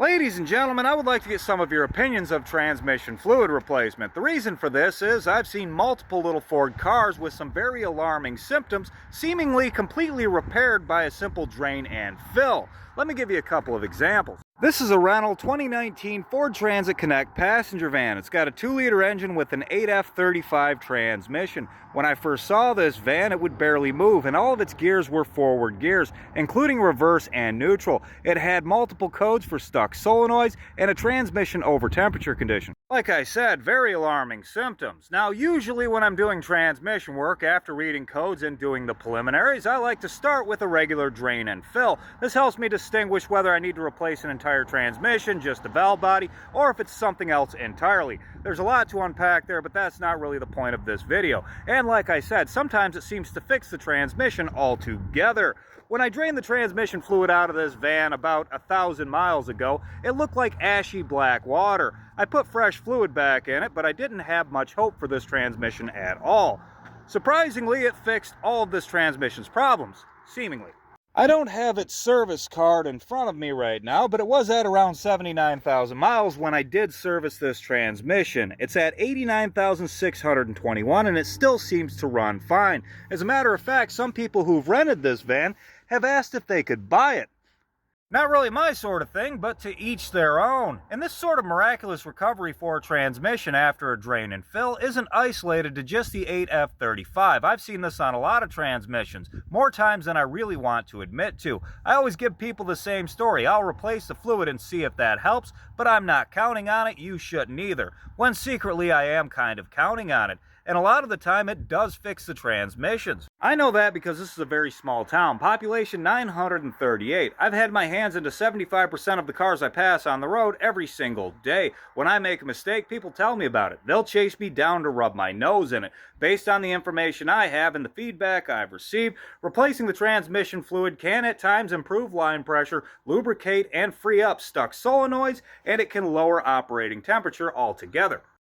Ladies and gentlemen, I would like to get some of your opinions of transmission fluid replacement. The reason for this is I've seen multiple little Ford cars with some very alarming symptoms, seemingly completely repaired by a simple drain and fill. Let me give you a couple of examples. This is a rental 2019 Ford Transit Connect passenger van. It's got a 2-liter engine with an 8F35 transmission. When I first saw this van, it would barely move, and all of its gears were forward gears, including reverse and neutral. It had multiple codes for stuck solenoids and a transmission over temperature condition. Like I said, very alarming symptoms. Now, usually when I'm doing transmission work, after reading codes and doing the preliminaries, I like to start with a regular drain and fill. This helps me distinguish whether I need to replace an entire transmission, just a valve body, or if it's something else entirely. There's a lot to unpack there, but that's not really the point of this video. And like I said, sometimes it seems to fix the transmission altogether. When I drained the transmission fluid out of this van about 1,000 miles ago, it looked like ashy black water. I put fresh fluid back in it, but I didn't have much hope for this transmission at all. Surprisingly, it fixed all of this transmission's problems, seemingly. I don't have its service card in front of me right now, but it was at around 79,000 miles when I did service this transmission. It's at 89,621 and it still seems to run fine. As a matter of fact, some people who've rented this van have asked if they could buy it. Not really my sort of thing, but to each their own. And this sort of miraculous recovery for a transmission after a drain and fill isn't isolated to just the 8F35. I've seen this on a lot of transmissions, more times than I really want to admit to. I always give people the same story. I'll replace the fluid and see if that helps, but I'm not counting on it. You shouldn't either. When secretly I am kind of counting on it. And a lot of the time it does fix the transmissions. I know that because this is a very small town, population 938. I've had my hands into 75% of the cars I pass on the road every single day. When I make a mistake, people tell me about it. They'll chase me down to rub my nose in it. Based on the information I have and the feedback I've received, replacing the transmission fluid can at times improve line pressure, lubricate and free up stuck solenoids, and it can lower operating temperature altogether.